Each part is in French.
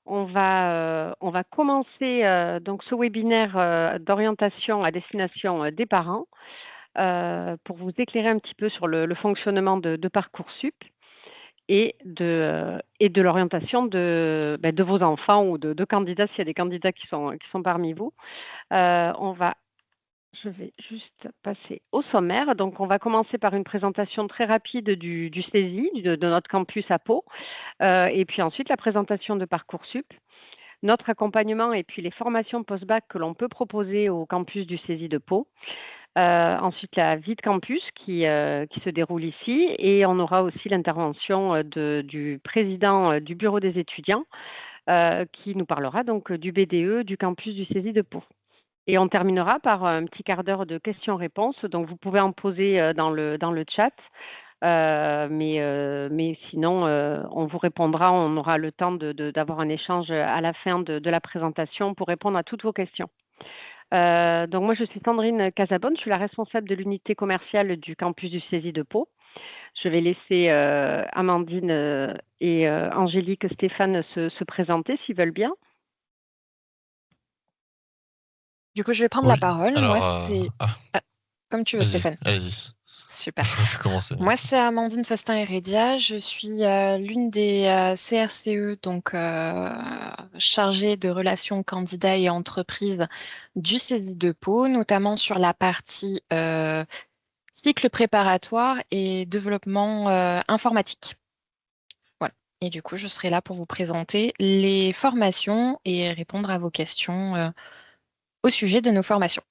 On va commencer donc ce webinaire d'orientation à destination des parents pour vous éclairer un petit peu sur le fonctionnement de Parcoursup et de l'orientation de vos enfants ou de candidats, s'il y a des candidats qui sont parmi vous. Je vais juste passer au sommaire. Donc, on va commencer par une présentation très rapide du CESI, de notre campus à Pau, et puis ensuite la présentation de Parcoursup, notre accompagnement et puis les formations post-bac que l'on peut proposer au campus du CESI de Pau. Ensuite, la vie de campus qui se déroule ici, et on aura aussi l'intervention du président du bureau des étudiants qui nous parlera donc du BDE du campus du CESI de Pau. Et on terminera par un petit quart d'heure de questions-réponses. Donc, vous pouvez en poser dans le chat. Mais sinon, on vous répondra. On aura le temps d'avoir un échange à la fin de la présentation pour répondre à toutes vos questions. Donc, moi, je suis Sandrine Casabonne. Je suis la responsable de l'unité commerciale du campus du CESI de Pau. Je vais laisser Amandine et Angélique, Stéphane se présenter s'ils veulent bien. Du coup, je vais prendre la Oui, parole. Moi, alors, c'est... Ah, comme tu veux, Stéphane. allez-y. Super. Je peux commencer. Moi, c'est Amandine Festin-Heredia. Je suis l'une des CRCE, donc chargée de relations candidats et entreprises du CESI de Pau, notamment sur la partie cycle préparatoire et développement informatique. Voilà. Et du coup, je serai là pour vous présenter les formations et répondre à vos questions au sujet de nos formations.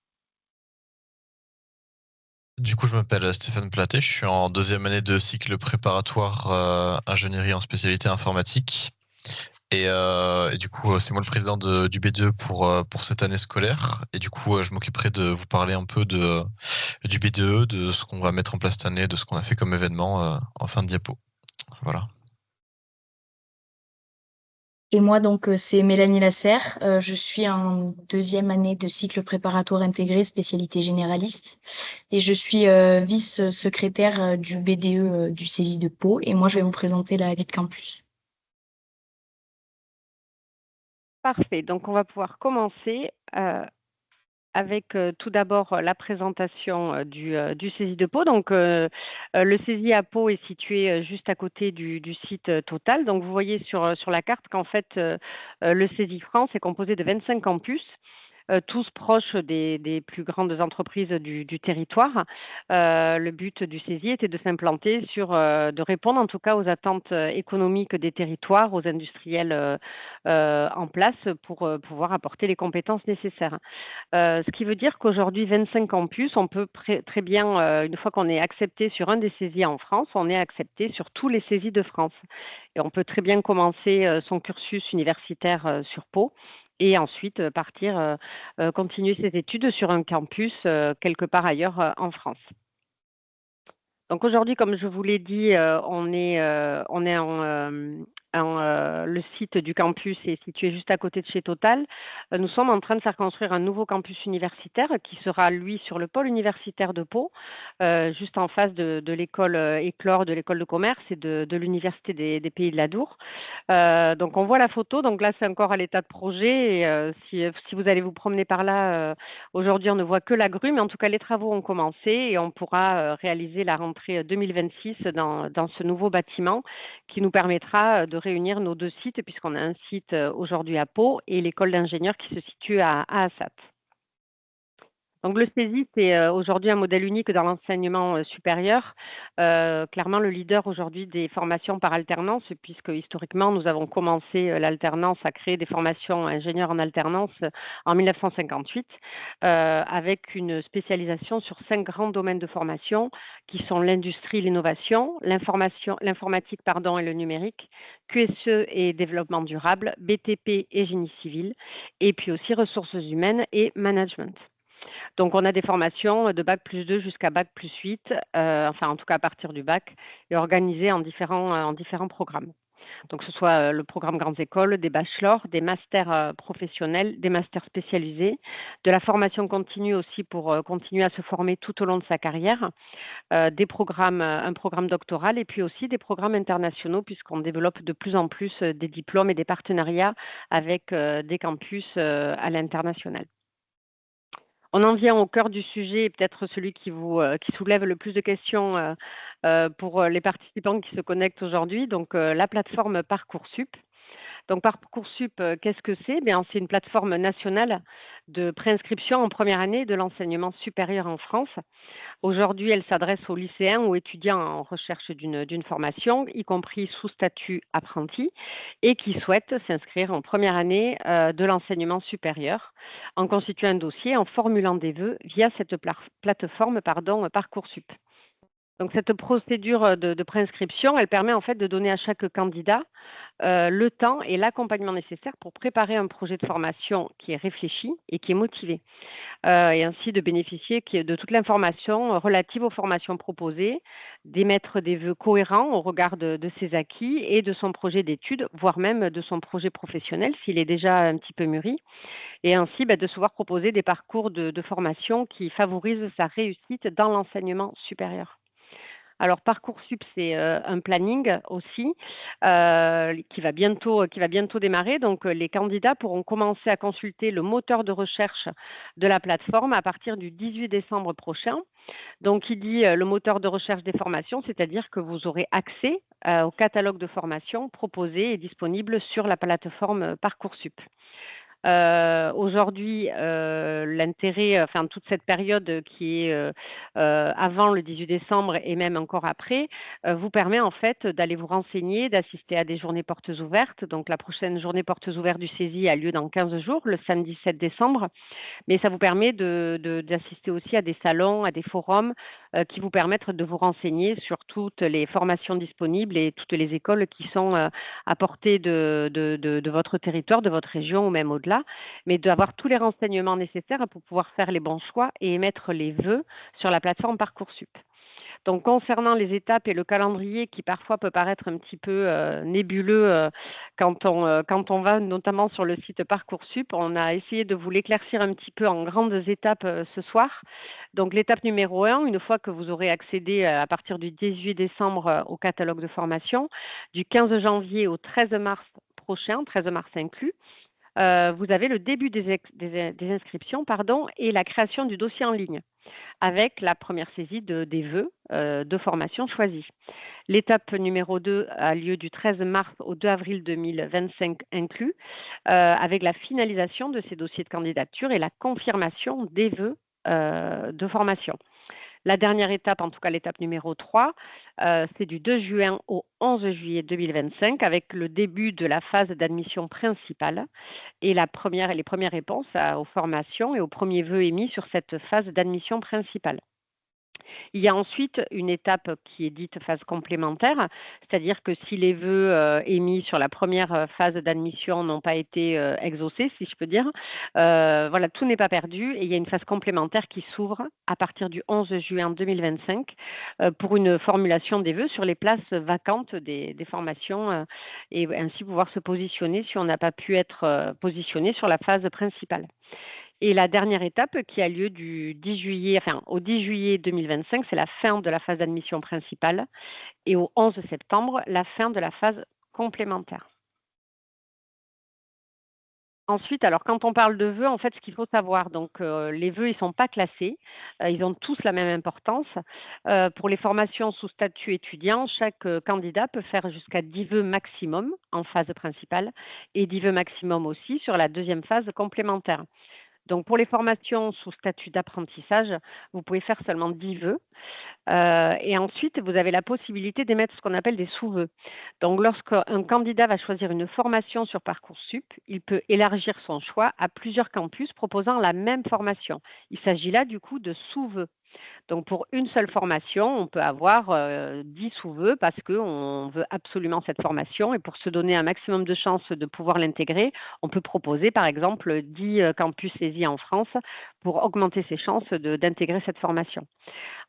Du coup, je m'appelle Stéphane Platé, je suis en deuxième année de cycle préparatoire ingénierie en spécialité informatique. Et du coup, c'est moi le président du B2 pour cette année scolaire. Et du coup, je m'occuperai de vous parler un peu du B2E, de ce qu'on va mettre en place cette année, de ce qu'on a fait comme événement en fin de diapo. Voilà. Et moi, donc, c'est Mélanie Lasserre. Je suis en deuxième année de cycle préparatoire intégré, spécialité généraliste. Et je suis vice-secrétaire du BDE du CESI de Pau. Et moi, je vais vous présenter la vie de campus. Parfait. Donc, on va pouvoir commencer avec tout d'abord la présentation du CESI de Pau. Donc, le CESI à Pau est situé juste à côté du site Total. Donc, vous voyez sur la carte qu'en fait, le CESI France est composé de 25 campus. Tous proches des plus grandes entreprises du territoire. Le but du CESI était de s'implanter de répondre en tout cas aux attentes économiques des territoires, aux industriels en place pour pouvoir apporter les compétences nécessaires. Ce qui veut dire qu'aujourd'hui, 25 campus, on peut très bien, une fois qu'on est accepté sur un des CESI en France, on est accepté sur tous les CESI de France. Et on peut très bien commencer son cursus universitaire sur Pau et ensuite partir continuer ses études sur un campus quelque part ailleurs en France. Donc aujourd'hui, comme je vous l'ai dit, le site du campus est situé juste à côté de chez Total. Nous sommes en train de faire construire un nouveau campus universitaire qui sera, lui, sur le pôle universitaire de Pau, juste en face de l'école Éclore, de l'école de commerce et de l'Université des Pays de l'Adour. Donc on voit la photo, donc là c'est encore à l'état de projet. Et, si vous allez vous promener par là, aujourd'hui on ne voit que la grue, mais en tout cas les travaux ont commencé et on pourra réaliser la rentrée 2026 dans ce nouveau bâtiment qui nous permettra de réunir nos deux sites, puisqu'on a un site aujourd'hui à Pau et l'école d'ingénieurs qui se situe à Assat. Donc le CESI, c'est aujourd'hui un modèle unique dans l'enseignement supérieur. Clairement, le leader aujourd'hui des formations par alternance, puisque historiquement, nous avons commencé l'alternance à créer des formations ingénieurs en alternance en 1958, avec une spécialisation sur 5 grands domaines de formation, qui sont l'industrie, l'innovation, l'informatique et le numérique, QSE et développement durable, BTP et génie civil, et puis aussi ressources humaines et management. Donc, on a des formations de bac plus 2 jusqu'à bac plus 8, enfin en tout cas à partir du bac, et organisées en différents programmes. Donc, que ce soit le programme grandes écoles, des bachelors, des masters professionnels, des masters spécialisés, de la formation continue aussi pour continuer à se former tout au long de sa carrière, des programmes, un programme doctoral et puis aussi des programmes internationaux puisqu'on développe de plus en plus des diplômes et des partenariats avec des campus à l'international. On en vient au cœur du sujet, peut-être celui qui soulève le plus de questions pour les participants qui se connectent aujourd'hui, donc la plateforme Parcoursup. Donc Parcoursup, qu'est-ce que c'est? Bien, c'est une plateforme nationale de préinscription en première année de l'enseignement supérieur en France. Aujourd'hui, elle s'adresse aux lycéens ou étudiants en recherche d'une formation, y compris sous statut apprenti, et qui souhaitent s'inscrire en première année de l'enseignement supérieur en constituant un dossier, en formulant des vœux via cette plateforme Parcoursup. Donc cette procédure de préinscription, elle permet en fait de donner à chaque candidat le temps et l'accompagnement nécessaires pour préparer un projet de formation qui est réfléchi et qui est motivé, et ainsi de bénéficier de toute l'information relative aux formations proposées, d'émettre des vœux cohérents au regard de ses acquis et de son projet d'études, voire même de son projet professionnel s'il est déjà un petit peu mûri, et ainsi de se voir proposer des parcours de formation qui favorisent sa réussite dans l'enseignement supérieur. Alors Parcoursup, c'est un planning aussi qui va bientôt démarrer. Donc les candidats pourront commencer à consulter le moteur de recherche de la plateforme à partir du 18 décembre prochain. Donc il dit le moteur de recherche des formations, c'est-à-dire que vous aurez accès au catalogue de formations proposé et disponible sur la plateforme Parcoursup. Aujourd'hui, l'intérêt, enfin toute cette période qui est avant le 18 décembre et même encore après, vous permet en fait d'aller vous renseigner, d'assister à des journées portes ouvertes. Donc la prochaine journée portes ouvertes du CESI a lieu dans 15 jours, le samedi 7 décembre. Mais ça vous permet d'assister aussi à des salons, à des forums qui vous permettent de vous renseigner sur toutes les formations disponibles et toutes les écoles qui sont à portée de votre territoire, de votre région ou même au-delà, mais d'avoir tous les renseignements nécessaires pour pouvoir faire les bons choix et émettre les vœux sur la plateforme Parcoursup. Donc, concernant les étapes et le calendrier qui parfois peut paraître un petit peu nébuleux quand on va notamment sur le site Parcoursup, on a essayé de vous l'éclaircir un petit peu en grandes étapes ce soir. Donc, l'étape numéro 1, une fois que vous aurez accédé à partir du 18 décembre au catalogue de formation, du 15 janvier au 13 mars prochain, 13 mars inclus, vous avez le début des inscriptions et la création du dossier en ligne, avec la première saisie des vœux de formation choisis. L'étape numéro 2 a lieu du 13 mars au 2 avril 2025 inclus, avec la finalisation de ces dossiers de candidature et la confirmation des vœux de formation. La dernière étape, en tout cas l'étape numéro 3, c'est du 2 juin au 11 juillet 2025 avec le début de la phase d'admission principale et les premières réponses aux formations et aux premiers vœux émis sur cette phase d'admission principale. Il y a ensuite une étape qui est dite phase complémentaire, c'est-à-dire que si les vœux émis sur la première phase d'admission n'ont pas été exaucés, si je peux dire, voilà, tout n'est pas perdu et il y a une phase complémentaire qui s'ouvre à partir du 11 juin 2025 pour une formulation des vœux sur les places vacantes des formations et ainsi pouvoir se positionner si on n'a pas pu être positionné sur la phase principale. Et la dernière étape qui a lieu au 10 juillet 2025, c'est la fin de la phase d'admission principale et au 11 septembre, la fin de la phase complémentaire. Ensuite, alors quand on parle de vœux, en fait, ce qu'il faut savoir, donc les vœux, ils ne sont pas classés, ils ont tous la même importance. Pour les formations sous statut étudiant, chaque candidat peut faire jusqu'à 10 vœux maximum en phase principale et 10 vœux maximum aussi sur la deuxième phase complémentaire. Donc, pour les formations sous statut d'apprentissage, vous pouvez faire seulement 10 vœux. Et ensuite, vous avez la possibilité d'émettre ce qu'on appelle des sous-vœux. Donc, lorsqu'un candidat va choisir une formation sur Parcoursup, il peut élargir son choix à plusieurs campus proposant la même formation. Il s'agit là, du coup, de sous-vœux. Donc pour une seule formation, on peut avoir 10 sous-vœux parce qu'on veut absolument cette formation et pour se donner un maximum de chances de pouvoir l'intégrer, on peut proposer par exemple 10 campus saisis en France pour augmenter ses chances d'intégrer cette formation.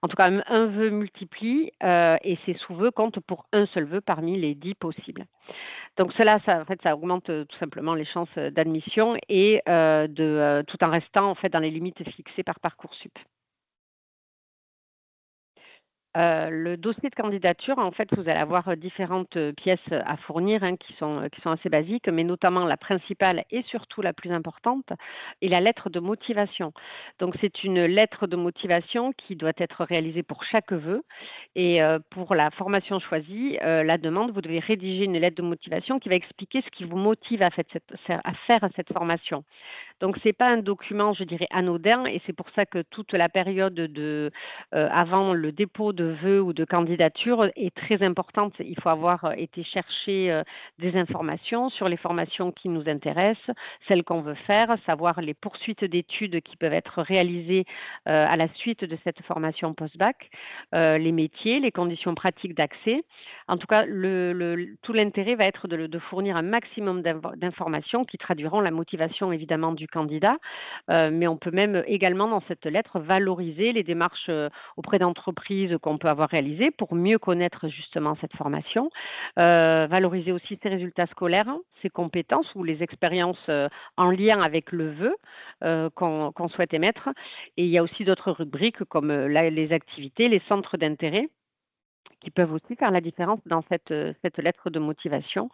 En tout cas, un vœu multiplie et ces sous-vœux comptent pour un seul vœu parmi les 10 possibles. Donc cela, ça augmente tout simplement les chances d'admission et tout en restant en fait dans les limites fixées par Parcoursup. Le dossier de candidature, en fait, vous allez avoir différentes pièces à fournir qui sont assez basiques, mais notamment la principale et surtout la plus importante est la lettre de motivation. Donc, c'est une lettre de motivation qui doit être réalisée pour chaque vœu. Et pour la formation choisie, la demande, vous devez rédiger une lettre de motivation qui va expliquer ce qui vous motive à faire cette formation. Donc, ce n'est pas un document, je dirais, anodin, et c'est pour ça que toute la période avant le dépôt de vœux ou de candidature est très importante. Il faut avoir été chercher des informations sur les formations qui nous intéressent, celles qu'on veut faire, savoir les poursuites d'études qui peuvent être réalisées à la suite de cette formation post-bac, les métiers, les conditions pratiques d'accès. En tout cas, tout l'intérêt va être de fournir un maximum d'informations qui traduiront la motivation évidemment du candidat, mais on peut même également dans cette lettre valoriser les démarches auprès d'entreprises qu'on peut avoir réalisées pour mieux connaître justement cette formation, valoriser aussi ses résultats scolaires, ses compétences ou les expériences en lien avec le vœu qu'on souhaite émettre. Et il y a aussi d'autres rubriques comme les activités, les centres d'intérêt, qui peuvent aussi faire la différence dans cette lettre de motivation.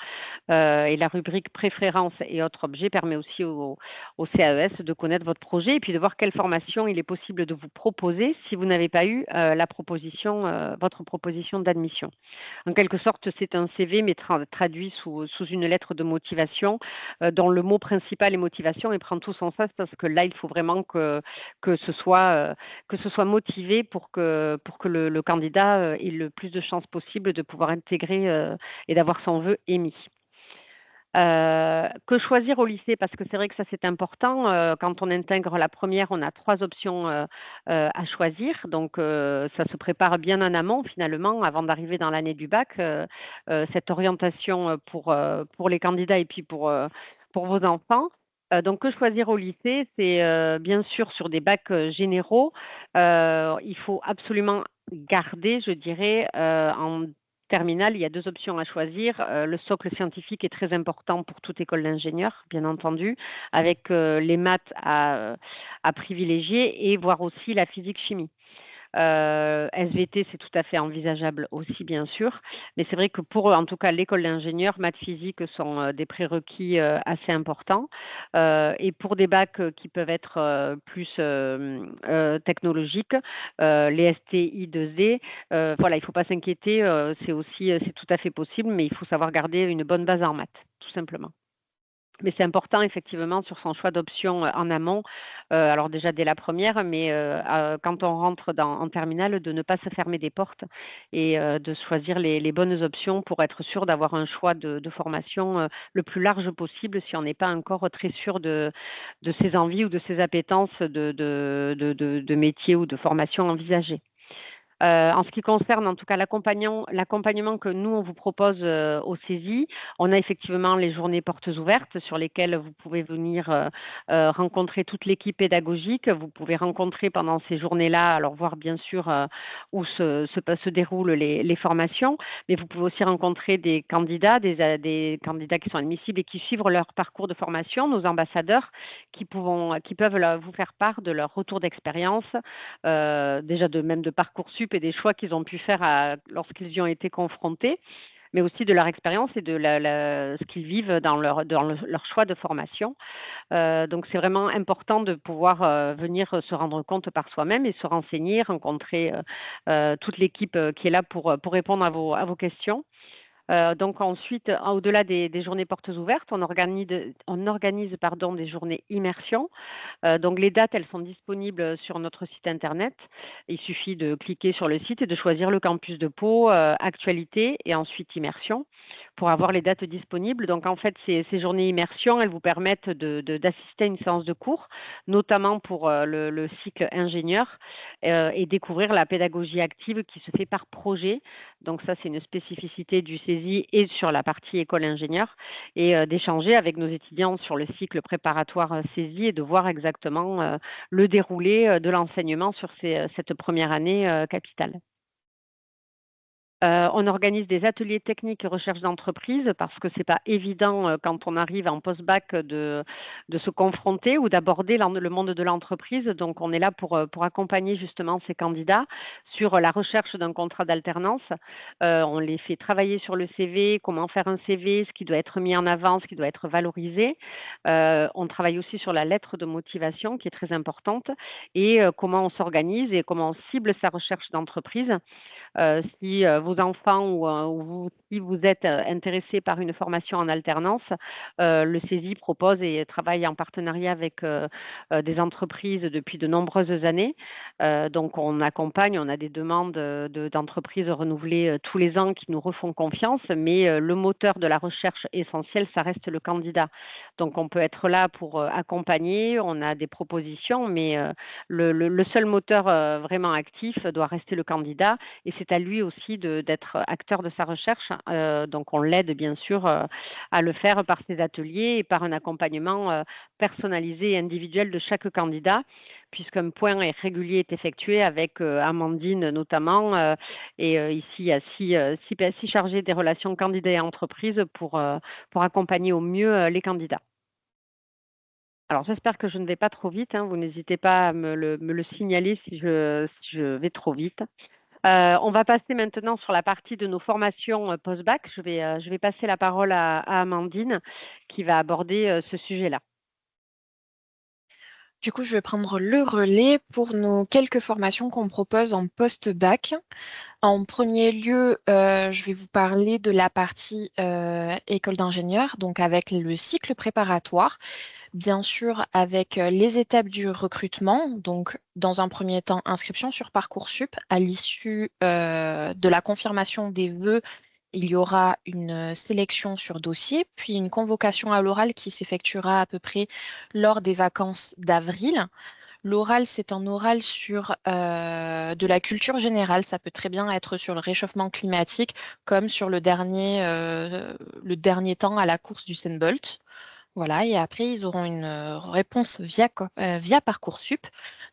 Et la rubrique préférences et autres objets permet aussi au CAES de connaître votre projet et puis de voir quelle formation il est possible de vous proposer si vous n'avez pas eu votre proposition d'admission. En quelque sorte, c'est un CV mais traduit sous une lettre de motivation dont le mot principal est motivation et prend tout son sens parce que là, il faut vraiment que ce soit motivé pour que le candidat ait le plus de chances possible de pouvoir intégrer et d'avoir son vœu émis. Que choisir au lycée? Parce que c'est vrai que ça c'est important. Quand on intègre la première, on a 3 options à choisir. Donc ça se prépare bien en amont finalement avant d'arriver dans l'année du bac. Cette orientation pour les candidats et puis pour vos enfants. Donc que choisir au lycée? C'est bien sûr sur des bacs généraux. Il faut absolument garder, je dirais, en terminale, il y a 2 options à choisir. Le socle scientifique est très important pour toute école d'ingénieur, bien entendu, avec les maths à privilégier et voire aussi la physique-chimie. SVT, c'est tout à fait envisageable aussi, bien sûr. Mais c'est vrai que pour, en tout cas, l'école d'ingénieur, maths physique sont des prérequis assez importants. Et pour des bacs qui peuvent être plus technologiques, les STI 2D, voilà, il ne faut pas s'inquiéter, c'est tout à fait possible, mais il faut savoir garder une bonne base en maths, tout simplement. Mais c'est important effectivement sur son choix d'option en amont, alors déjà dès la première, mais quand on rentre en terminale, de ne pas se fermer des portes et de choisir les bonnes options pour être sûr d'avoir un choix de formation le plus large possible si on n'est pas encore très sûr de ses envies ou de ses appétences de métier ou de formation envisagée. En ce qui concerne en tout cas l'accompagnement que nous on vous propose au CESI, on a effectivement les journées portes ouvertes sur lesquelles vous pouvez venir rencontrer toute l'équipe pédagogique. Vous pouvez rencontrer pendant ces journées-là, alors voir bien sûr où se déroulent les formations, mais vous pouvez aussi rencontrer des candidats, des candidats qui sont admissibles et qui suivent leur parcours de formation, nos ambassadeurs qui peuvent vous faire part de leur retour d'expérience, déjà même de Parcoursup et des choix qu'ils ont pu faire lorsqu'ils y ont été confrontés, mais aussi de leur expérience et de ce qu'ils vivent dans leur choix de formation. Donc c'est vraiment important de pouvoir venir se rendre compte par soi-même et se renseigner, rencontrer toute l'équipe qui est là pour répondre à vos questions. Donc ensuite, au-delà des journées portes ouvertes, on organise des journées immersion. Donc les dates, elles sont disponibles sur notre site internet. Il suffit de cliquer sur le site et de choisir le campus de Pau, actualité et ensuite immersion pour avoir les dates disponibles. Donc, en fait, ces journées immersion, elles vous permettent d'assister à une séance de cours, notamment pour le cycle ingénieur, et découvrir la pédagogie active qui se fait par projet. Donc, ça, c'est une spécificité du CESI et sur la partie école ingénieur, et d'échanger avec nos étudiants sur le cycle préparatoire CESI et de voir exactement le déroulé de l'enseignement sur cette première année capitale. On organise des ateliers techniques et recherche d'entreprise parce que c'est pas évident quand on arrive en post-bac de se confronter ou d'aborder le monde de l'entreprise. Donc, on est là pour accompagner justement ces candidats sur la recherche d'un contrat d'alternance. On les fait travailler sur le CV, comment faire un CV, ce qui doit être mis en avant, ce qui doit être valorisé. On travaille aussi sur la lettre de motivation qui est très importante et comment on s'organise et comment on cible sa recherche d'entreprise. Si vos enfants ou vous, si vous êtes intéressé par une formation en alternance, le CESI propose et travaille en partenariat avec des entreprises depuis de nombreuses années. Donc, on accompagne, on a des demandes d'entreprises renouvelées tous les ans qui nous refont confiance, mais le moteur de la recherche essentielle, ça reste le candidat. Donc, on peut être là pour accompagner, on a des propositions, mais le seul moteur vraiment actif doit rester le candidat. Et c'est à lui aussi d'être acteur de sa recherche. Donc, on l'aide bien sûr à le faire par ses ateliers et par un accompagnement personnalisé et individuel de chaque candidat, puisqu'un point régulier est effectué avec Amandine notamment. Ici, il y a six chargés des relations candidats et entreprises pour accompagner au mieux les candidats. Alors, j'espère que je ne vais pas trop vite. Vous n'hésitez pas à me le signaler si je vais trop vite. On va passer maintenant sur la partie de nos formations post-bac. Je vais passer la parole à Amandine qui va aborder ce sujet-là. Du coup, je vais prendre le relais pour nos quelques formations qu'on propose en post-bac. En premier lieu, je vais vous parler de la partie école d'ingénieur, donc avec le cycle préparatoire, bien sûr avec les étapes du recrutement, donc dans un premier temps, inscription sur Parcoursup. À l'issue de la confirmation des vœux, il y aura une sélection sur dossier, puis une convocation à l'oral qui s'effectuera à peu près lors des vacances d'avril. L'oral, c'est un oral sur de la culture générale. Ça peut très bien être sur le réchauffement climatique, comme sur le dernier temps à la course du Bolt. Voilà, et après, ils auront une réponse via Parcoursup.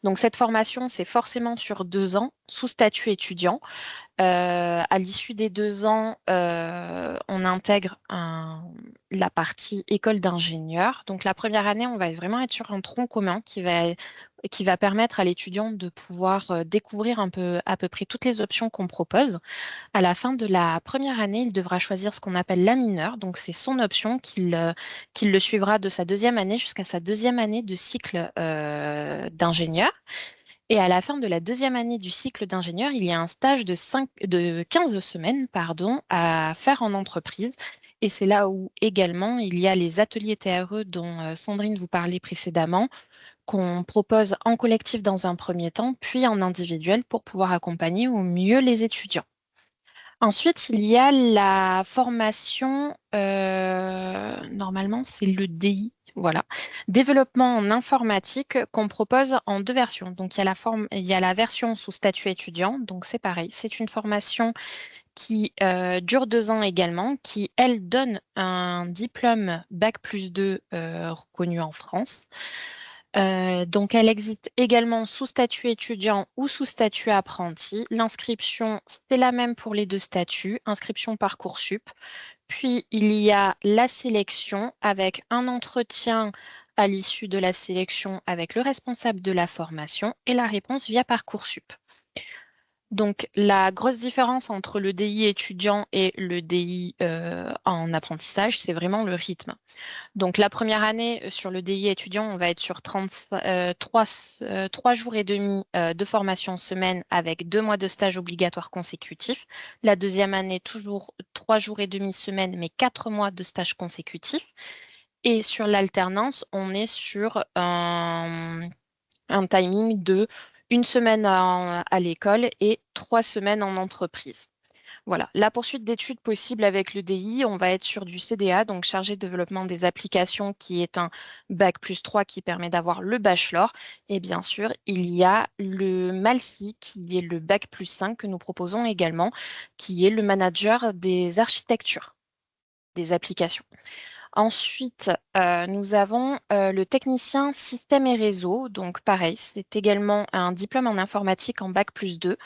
Donc, cette formation, c'est forcément sur 2 ans, sous statut étudiant. À l'issue des 2 ans, on intègre la partie école d'ingénieur. Donc, la première année, on va vraiment être sur un tronc commun qui va permettre à l'étudiant de pouvoir découvrir à peu près toutes les options qu'on propose. À la fin de la première année, il devra choisir ce qu'on appelle la mineure. Donc, c'est son option qu'il le suivra de sa 2e année jusqu'à sa 2e année de cycle d'ingénieur. Et à la fin de la 2e année du cycle d'ingénieur, il y a un stage de 15 semaines à faire en entreprise. Et c'est là où également il y a les ateliers TRE dont Sandrine vous parlait précédemment, qu'on propose en collectif dans un premier temps, puis en individuel pour pouvoir accompagner au mieux les étudiants. Ensuite, il y a la formation, normalement c'est le DI, voilà, développement en informatique qu'on propose en 2 versions. Donc, il y a la version sous statut étudiant, donc c'est pareil, c'est une formation qui dure 2 ans également, qui, elle, donne un diplôme Bac+2 reconnu en France. Donc, elle existe également sous statut étudiant ou sous statut apprenti. L'inscription, c'est la même pour les 2 statuts, inscription Parcoursup. Puis, il y a la sélection avec un entretien à l'issue de la sélection avec le responsable de la formation et la réponse via Parcoursup. Donc, la grosse différence entre le DI étudiant et le DI en apprentissage, c'est vraiment le rythme. Donc, la première année sur le DI étudiant, on va être sur 3 jours et demi de formation semaine avec 2 mois de stage obligatoire consécutifs. La 2e année, toujours 3 jours et demi semaine, mais 4 mois de stage consécutif. Et sur l'alternance, on est sur un timing de 1 semaine à l'école et 3 semaines en entreprise. Voilà. La poursuite d'études possible avec le DI, on va être sur du CDA, donc chargé de développement des applications, qui est un bac+3 qui permet d'avoir le bachelor. Et bien sûr, il y a le MALSI, qui est le bac+5 que nous proposons également, qui est le manager des architectures des applications. Ensuite, nous avons le technicien système et réseau. Donc pareil, c'est également un diplôme en informatique en bac+2.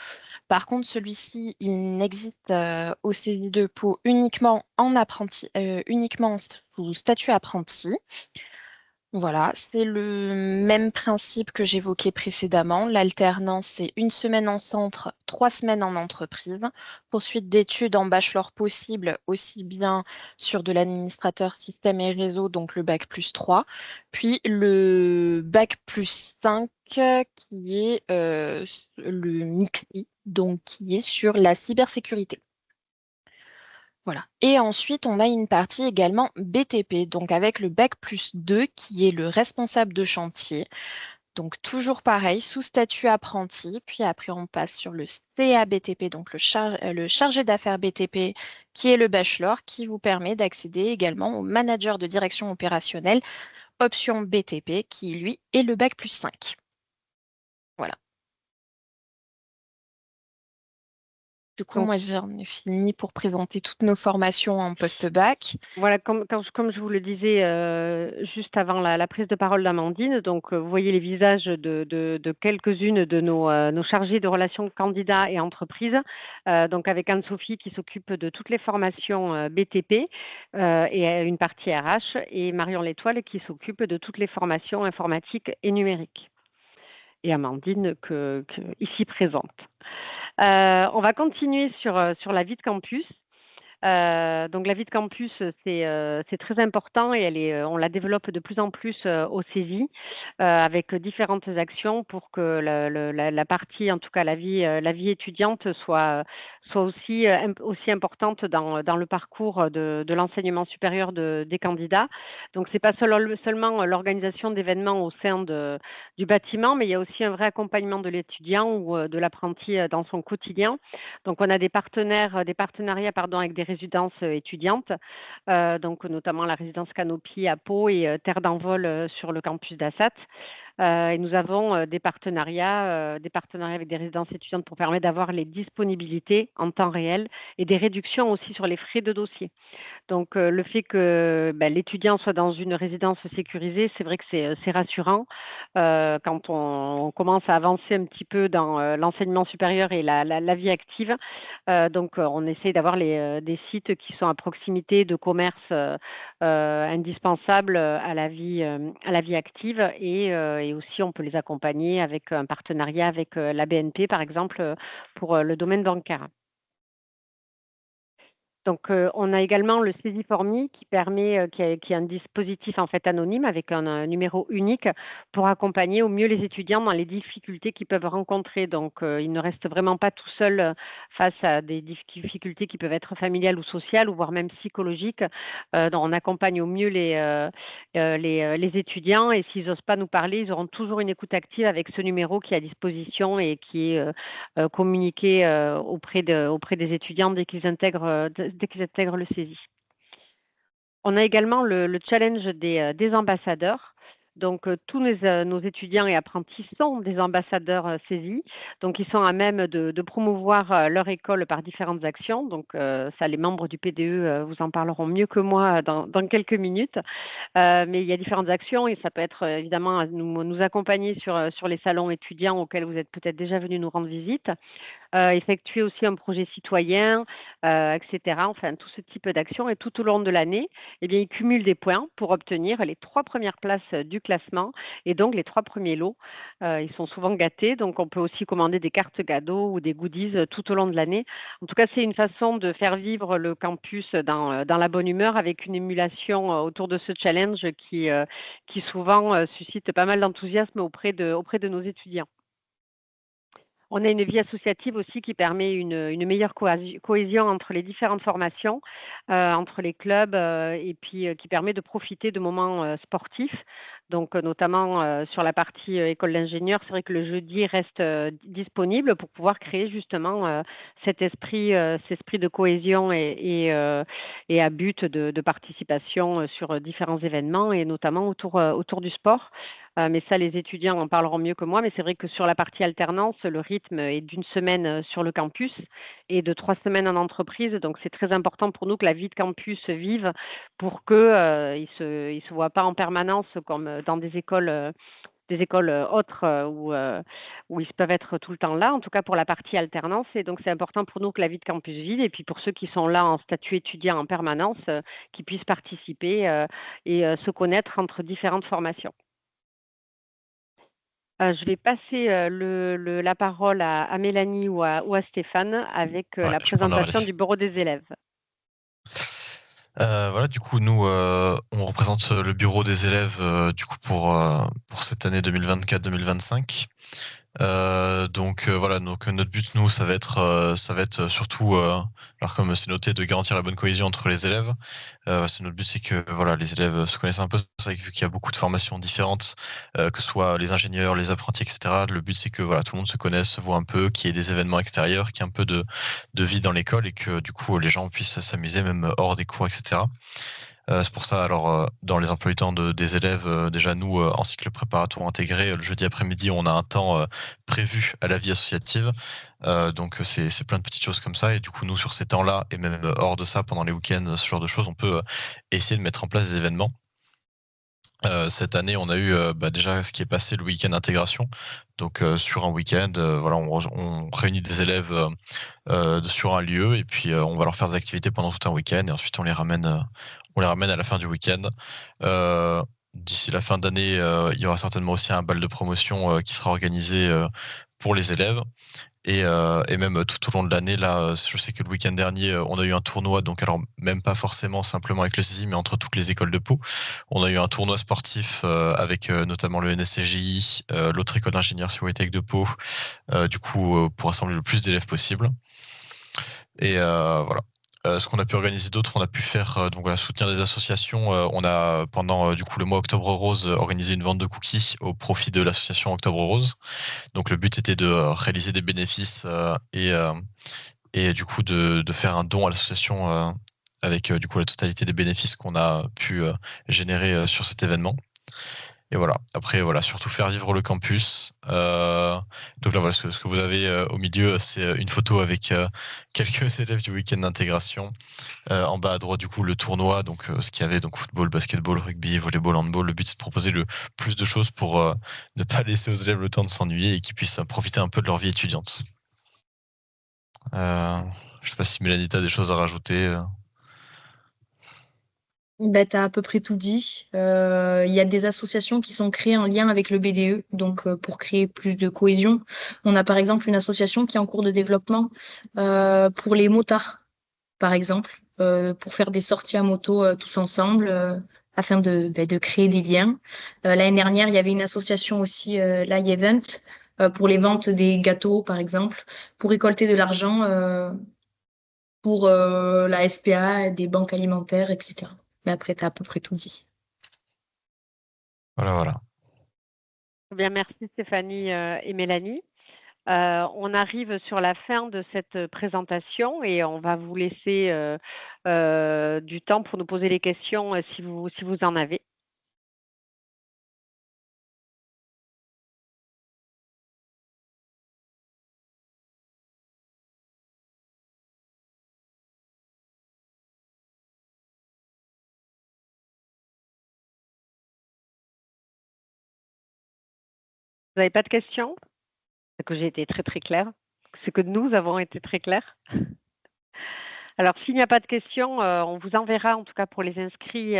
Par contre, celui-ci, il n'existe au CESI de Pau uniquement uniquement sous statut apprenti. Voilà, c'est le même principe que j'évoquais précédemment. L'alternance, c'est 1 semaine en centre, 3 semaines en entreprise. Poursuite d'études en bachelor possible, aussi bien sur de l'administrateur système et réseau, donc le bac+3, puis le bac+5 qui est le MIXI, donc qui est sur la cybersécurité. Voilà. Et ensuite, on a une partie également BTP, donc avec le bac+2 qui est le responsable de chantier. Donc toujours pareil, sous statut apprenti, puis après on passe sur le CABTP, donc le chargé d'affaires BTP, qui est le bachelor, qui vous permet d'accéder également au manager de direction opérationnelle, option BTP, qui lui est le bac+5. Voilà. Du coup, Donc, moi, j'en ai fini pour présenter toutes nos formations en post-bac. voilà, comme je vous le disais juste avant la prise de parole d'Amandine, donc vous voyez les visages de quelques-unes de nos chargés de relations candidats et entreprises. Donc avec Anne-Sophie qui s'occupe de toutes les formations BTP et une partie RH, et Marion L'Étoile qui s'occupe de toutes les formations informatiques et numériques. Et Amandine ici présente. On va continuer sur la vie de campus. Donc la vie de campus, c'est très important et on la développe de plus en plus au CESI avec différentes actions pour que la partie, en tout cas la vie étudiante, soit aussi importante dans le parcours de l'enseignement supérieur des candidats. Donc c'est pas seulement l'organisation d'événements au sein du bâtiment, mais il y a aussi un vrai accompagnement de l'étudiant ou de l'apprenti dans son quotidien. Donc on a des partenariats avec des résidences étudiantes, donc notamment la résidence Canopy à Pau et Terre d'Envol sur le campus d'Assat. Et nous avons des partenariats avec des résidences étudiantes pour permettre d'avoir les disponibilités en temps réel et des réductions aussi sur les frais de dossier. Donc, le fait que l'étudiant soit dans une résidence sécurisée, c'est vrai que c'est rassurant quand on commence à avancer un petit peu dans l'enseignement supérieur et la vie active. Donc, on essaie d'avoir des sites qui sont à proximité de commerces indispensables à la vie active et aussi on peut les accompagner avec un partenariat avec la BNP, par exemple, pour le domaine bancaire. Donc, on a également le Saisiformi qui permet, qui est un dispositif en fait anonyme avec un numéro unique pour accompagner au mieux les étudiants dans les difficultés qu'ils peuvent rencontrer. Donc, ils ne restent vraiment pas tout seuls face à des difficultés qui peuvent être familiales ou sociales ou voire même psychologiques. Donc on accompagne au mieux les étudiants et s'ils n'osent pas nous parler, ils auront toujours une écoute active avec ce numéro qui est à disposition et qui est communiqué auprès des étudiants dès qu'ils intègrent le CESI. On a également le challenge des ambassadeurs. Donc, tous nos étudiants et apprentis sont des ambassadeurs CESI. Donc, ils sont à même de promouvoir leur école par différentes actions. Donc, ça, les membres du PDE vous en parleront mieux que moi dans quelques minutes. Mais il y a différentes actions et ça peut être évidemment nous accompagner sur les salons étudiants auxquels vous êtes peut-être déjà venus nous rendre visite. Effectuer aussi un projet citoyen, etc. Enfin, tout ce type d'actions. Et tout au long de l'année, eh bien, ils cumulent des points pour obtenir les 3 premières places du classement et donc les 3 premiers lots. Ils sont souvent gâtés, donc on peut aussi commander des cartes cadeaux ou des goodies tout au long de l'année. En tout cas, c'est une façon de faire vivre le campus dans la bonne humeur avec une émulation autour de ce challenge qui souvent suscite pas mal d'enthousiasme auprès de nos étudiants. On a une vie associative aussi qui permet une meilleure cohésion entre les différentes formations. entre les clubs et puis qui permet de profiter de moments sportifs. Donc, notamment sur la partie école d'ingénieur, c'est vrai que le jeudi reste disponible pour pouvoir créer justement cet esprit de cohésion et à but de participation sur différents événements et notamment autour du sport. Mais ça, les étudiants en parleront mieux que moi. Mais c'est vrai que sur la partie alternance, le rythme est d'une semaine sur le campus et de 3 semaines en entreprise. Donc, c'est très important pour nous que la vie de campus vive pour qu'ils ne se voient pas en permanence comme dans des écoles autres où ils peuvent être tout le temps là, en tout cas pour la partie alternance. Et donc, c'est important pour nous que la vie de campus vive. Et puis, pour ceux qui sont là en statut étudiant en permanence, qu'ils puissent participer et se connaître entre différentes formations. Je vais passer la parole à Mélanie ou à Stéphane avec Ouais, la je prends le relais. présentation du bureau des élèves. Voilà, du coup, nous, on représente le bureau des élèves du coup pour cette année 2024-2025. Donc voilà, donc notre but, nous, ça va être surtout, alors comme c'est noté, de garantir la bonne cohésion entre les élèves. C'est notre but, c'est que voilà, les élèves se connaissent un peu. C'est vrai que vu qu'il y a beaucoup de formations différentes, que ce soit les ingénieurs, les apprentis, etc. Le but, c'est que voilà, tout le monde se connaisse, se voit un peu, qu'il y ait des événements extérieurs, qu'il y ait un peu de vie dans l'école et que du coup les gens puissent s'amuser même hors des cours, etc. C'est pour ça, alors, dans les emplois du temps des élèves, déjà nous, en cycle préparatoire intégré, le jeudi après-midi, on a un temps prévu à la vie associative. Donc c'est plein de petites choses comme ça. Et du coup, nous, sur ces temps-là, et même hors de ça, pendant les week-ends, ce genre de choses, on peut essayer de mettre en place des événements. Cette année, on a eu déjà ce qui est passé le week-end intégration. Donc sur un week-end, voilà, on réunit des élèves sur un lieu et puis on va leur faire des activités pendant tout un week-end et ensuite on les ramène à la fin du week-end. D'ici la fin d'année, il y aura certainement aussi un bal de promotion qui sera organisé pour les élèves. Et même tout au long de l'année, là, je sais que le week-end dernier, on a eu un tournoi, donc alors même pas forcément simplement avec le CESI, mais entre toutes les écoles de Pau. On a eu un tournoi sportif avec notamment le NSCGI, l'autre école d'ingénieurs sur Tech de Pau, du coup pour rassembler le plus d'élèves possible. Et voilà. Ce qu'on a pu organiser d'autre, on a pu faire donc voilà, soutenir des associations. On a pendant du coup le mois Octobre Rose organisé une vente de cookies au profit de l'association Octobre Rose. Donc le but était de réaliser des bénéfices et du coup de faire un don à l'association avec du coup la totalité des bénéfices qu'on a pu générer sur cet événement. Et voilà. Après, voilà, surtout faire vivre le campus. Donc là, voilà, ce que vous avez au milieu, c'est une photo avec quelques élèves du week-end d'intégration. En bas à droite, du coup, le tournoi, donc ce qu'il y avait, donc football, basketball, rugby, volleyball, handball. Le but, c'est de proposer le plus de choses pour ne pas laisser aux élèves le temps de s'ennuyer et qu'ils puissent profiter un peu de leur vie étudiante. Je sais pas si Mélanie, t'as des choses à rajouter. Ben, tu as à peu près tout dit. Il y a des associations qui sont créées en lien avec le BDE, donc pour créer plus de cohésion. On a par exemple une association qui est en cours de développement pour les motards, par exemple, pour faire des sorties à moto tous ensemble, afin de créer des liens. L'année dernière, il y avait une association aussi, Live Event, pour les ventes des gâteaux, par exemple, pour récolter de l'argent pour la SPA, des banques alimentaires, etc. Mais après, tu as à peu près tout dit. Voilà, voilà. Bien, merci Stéphanie et Mélanie. On arrive sur la fin de cette présentation et on va vous laisser du temps pour nous poser les questions si vous en avez. Vous n'avez pas de questions? C'est que j'ai été très très claire. C'est que nous avons été très clairs. Alors, s'il n'y a pas de questions, on vous enverra, en tout cas pour les inscrits,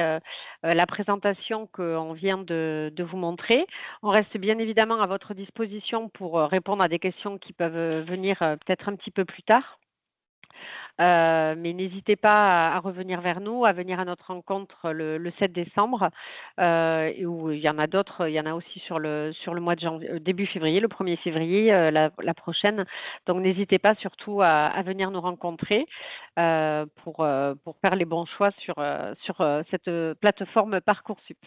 la présentation qu'on vient de vous montrer. On reste bien évidemment à votre disposition pour répondre à des questions qui peuvent venir peut-être un petit peu plus tard. Mais n'hésitez pas à revenir vers nous, à venir à notre rencontre le 7 décembre, et où il y en a d'autres, il y en a aussi sur le mois de janvier, début février, le 1er février, la prochaine. Donc n'hésitez pas surtout à venir nous rencontrer pour faire les bons choix sur cette plateforme Parcoursup.